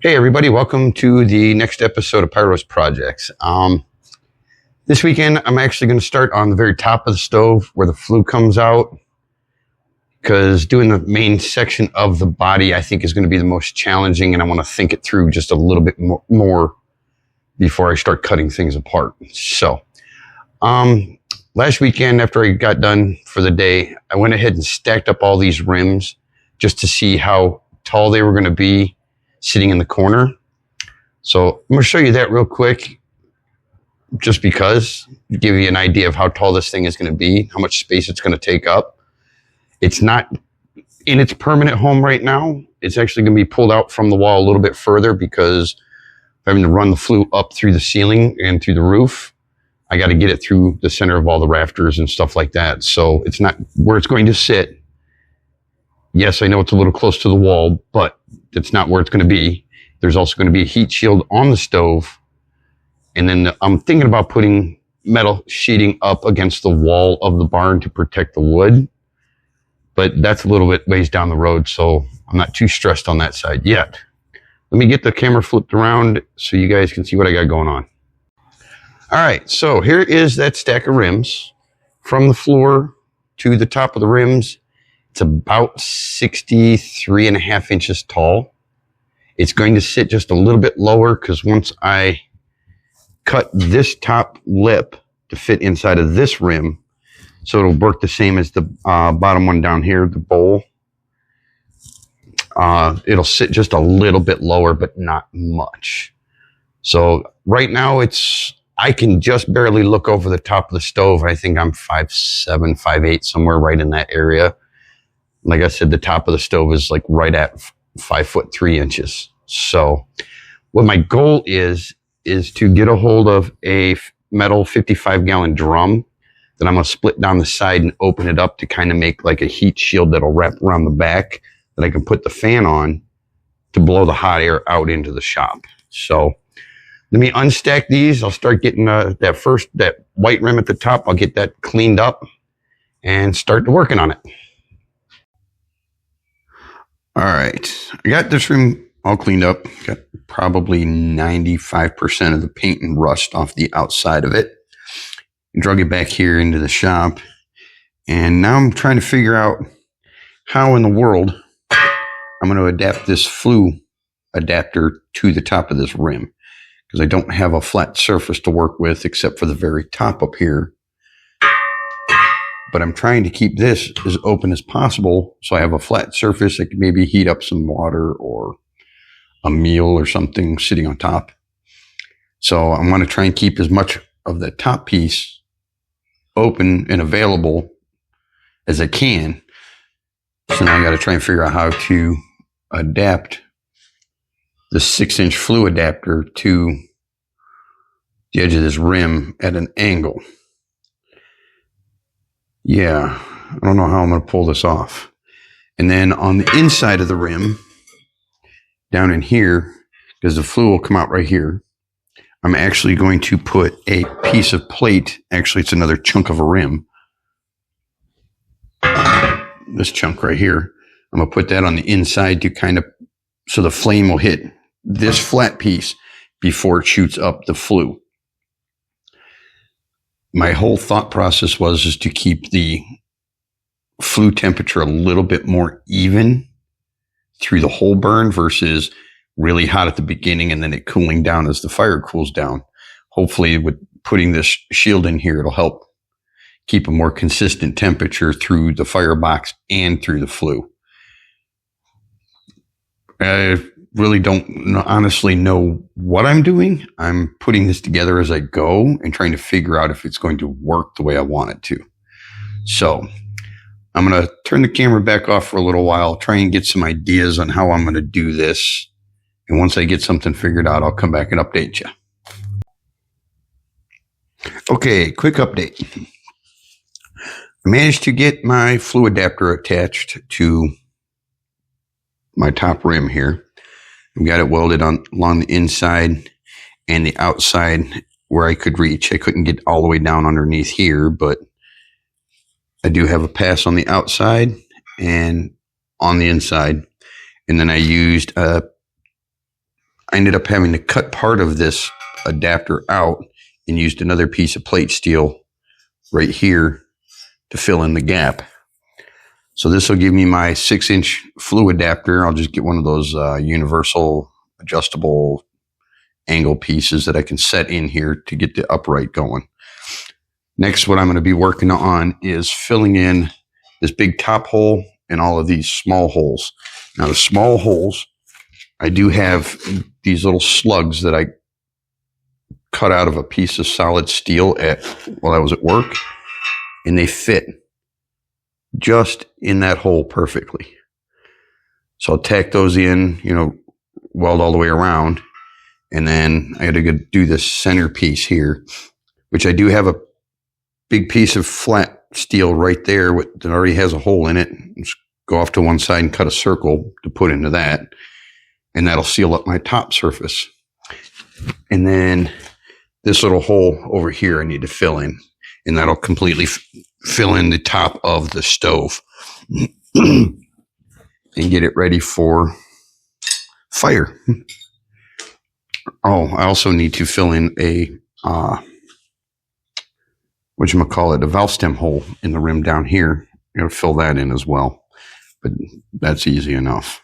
Hey everybody, welcome to the next episode of Pyros Projects. This weekend I'm actually going to start on the very top of the stove where the flue comes out, because doing the main section of the body I think is going to be the most challenging, and I want to think it through just a little bit more before I start cutting things apart. So last weekend after I got done for the day, I went ahead and stacked up all these rims just to see how tall they were going to be sitting in the corner. So I'm going to show you that real quick, just because, to give you an idea of how tall this thing is going to be, how much space it's going to take up. It's not in its permanent home right now. It's actually going to be pulled out from the wall a little bit further because I'm having to run the flue up through the ceiling and through the roof. I got to get it through the center of all the rafters and stuff like that. So it's not where it's going to sit. Yes, I know it's a little close to the wall, but it's not where it's going to be. There's also going to be a heat shield on the stove. And then I'm thinking about putting metal sheeting up against the wall of the barn to protect the wood. But that's a little bit ways down the road, so I'm not too stressed on that side yet. Let me get the camera flipped around so you guys can see what I got going on. All right, so here is that stack of rims. From the floor to the top of the rims, it's about 63.5 inches tall. It's going to sit just a little bit lower because once I cut this top lip to fit inside of this rim, so it'll work the same as the bottom one down here, the bowl. It'll sit just a little bit lower, but not much. So right now I can just barely look over the top of the stove. I think I'm 5'7", 5'8", somewhere right in that area. Like I said, the top of the stove is like right at 5'3". So what my goal is to get a hold of a metal 55-gallon drum that I'm going to split down the side and open it up to kind of make like a heat shield that'll wrap around the back that I can put the fan on to blow the hot air out into the shop. So let me unstack these. I'll start getting that white rim at the top. I'll get that cleaned up and start working on it. All right, I got this room all cleaned up. Got probably 95% of the paint and rust off the outside of it. Drug it back here into the shop. And now I'm trying to figure out how in the world I'm going to adapt this flue adapter to the top of this rim, because I don't have a flat surface to work with except for the very top up here. But I'm trying to keep this as open as possible so I have a flat surface that can maybe heat up some water or a meal or something sitting on top. So I want to try and keep as much of the top piece open and available as I can. So now I got to try and figure out how to adapt the 6-inch flue adapter to the edge of this rim at an angle. Yeah, I don't know how I'm going to pull this off. And then on the inside of the rim, down in here, because the flue will come out right here, I'm actually going to put a piece of plate. Actually, it's another chunk of a rim. This chunk right here. I'm going to put that on the inside to kind of, so the flame will hit this flat piece before it shoots up the flue. My whole thought process is to keep the flue temperature a little bit more even through the whole burn versus really hot at the beginning and then it cooling down as the fire cools down. Hopefully with putting this shield in here, it'll help keep a more consistent temperature through the firebox and through the flue. I really don't honestly know what I'm doing. I'm putting this together as I go and trying to figure out if it's going to work the way I want it to. So I'm going to turn the camera back off for a little while, try and get some ideas on how I'm going to do this. And once I get something figured out, I'll come back and update you. Okay, quick update. I managed to get my flue adapter attached to my top rim here. I've got it welded on along the inside and the outside where I could reach. I couldn't get all the way down underneath here, but I do have a pass on the outside and on the inside. And then I used a I ended up having to cut part of this adapter out and used another piece of plate steel right here to fill in the gap. So this will give me my 6-inch flue adapter. I'll just get one of those universal adjustable angle pieces that I can set in here to get the upright going. Next, what I'm going to be working on is filling in this big top hole and all of these small holes. Now the small holes, I do have these little slugs that I cut out of a piece of solid steel while I was at work, and they fit just in that hole perfectly. So I'll tack those in, weld all the way around, and then I had to go do this center piece here, which I do have a big piece of flat steel right there that already has a hole in it. Just go off to one side and cut a circle to put into that, and that'll seal up my top surface. And then this little hole over here I need to fill in, and that'll completely fill in the top of the stove and get it ready for fire. Oh, I also need to fill in a a valve stem hole in the rim down here. I'm going to fill that in as well, but that's easy enough.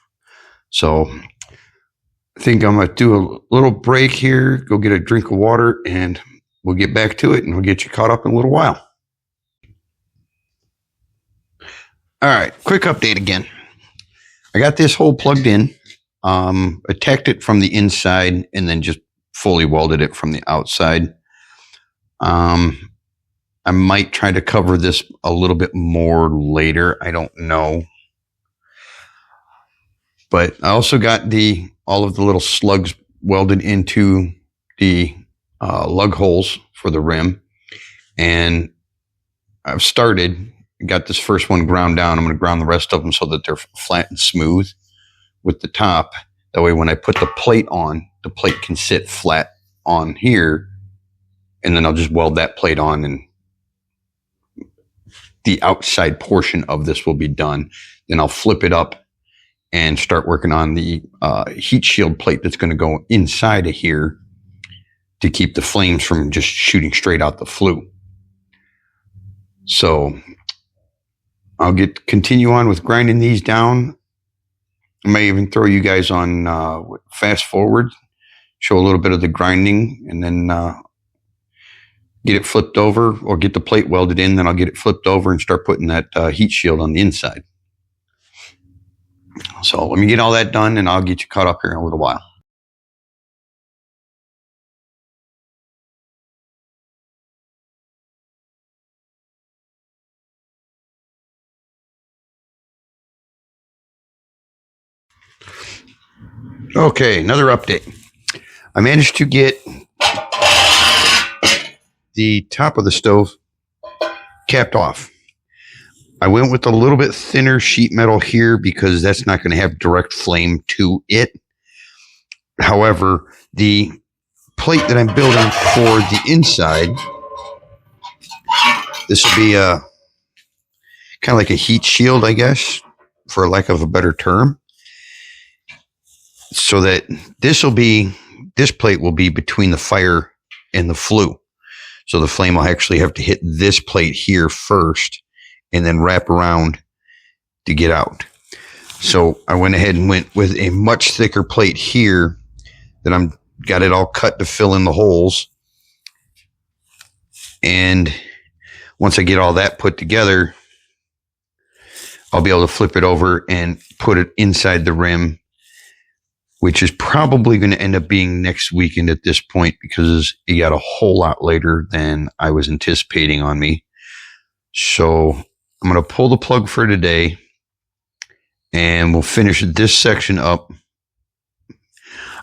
So I think I'm going to do a little break here, go get a drink of water, and we'll get back to it, and we'll get you caught up in a little while. All right, quick update again. I got this hole plugged in, attacked it from the inside, and then just fully welded it from the outside. I might try to cover this a little bit more later. I don't know. But I also got all of the little slugs welded into the lug holes for the rim. And I've got this first one ground down. I'm going to ground the rest of them so that they're flat and smooth with the top. That way when I put the plate on, the plate can sit flat on here. And then I'll just weld that plate on, and the outside portion of this will be done. Then I'll flip it up and start working on the heat shield plate that's going to go inside of here to keep the flames from just shooting straight out the flue. So I'll continue on with grinding these down. I may even throw you guys on fast forward, show a little bit of the grinding, and then get it flipped over, or get the plate welded in. Then I'll get it flipped over and start putting that heat shield on the inside. So let me get all that done, and I'll get you caught up here in a little while. Okay, another update. I managed to get the top of the stove capped off. I went with a little bit thinner sheet metal here because that's not going to have direct flame to it. However, the plate that I'm building for the inside, this will be a kind of like a heat shield, I guess, for lack of a better term. So that this plate will be between the fire and the flue. So the flame will actually have to hit this plate here first and then wrap around to get out. So I went ahead and went with a much thicker plate here that got it all cut to fill in the holes. And once I get all that put together, I'll be able to flip it over and put it inside the rim, which is probably going to end up being next weekend at this point because it got a whole lot later than I was anticipating on me. So I'm going to pull the plug for today, and we'll finish this section up.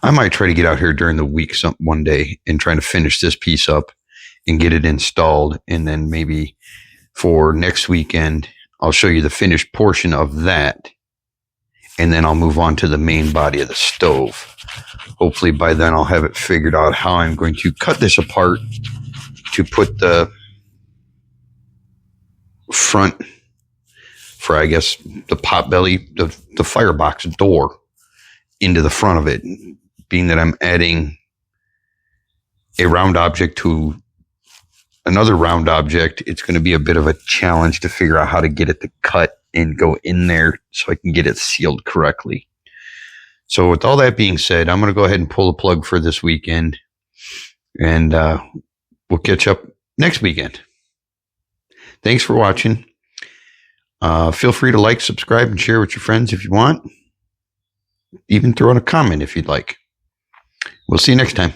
I might try to get out here during the week one day and try to finish this piece up and get it installed. And then maybe for next weekend, I'll show you the finished portion of that. And then I'll move on to the main body of the stove. Hopefully by then I'll have it figured out how I'm going to cut this apart to put the front for, I guess, the pot belly, the firebox door into the front of it. being that I'm adding a round object to another round object, it's going to be a bit of a challenge to figure out how to get it to cut and go in there so I can get it sealed correctly. So with all that being said, I'm going to go ahead and pull the plug for this weekend, and we'll catch up next weekend. Thanks for watching. Feel free to like, subscribe, and share with your friends if you want. Even throw in a comment if you'd like. We'll see you next time.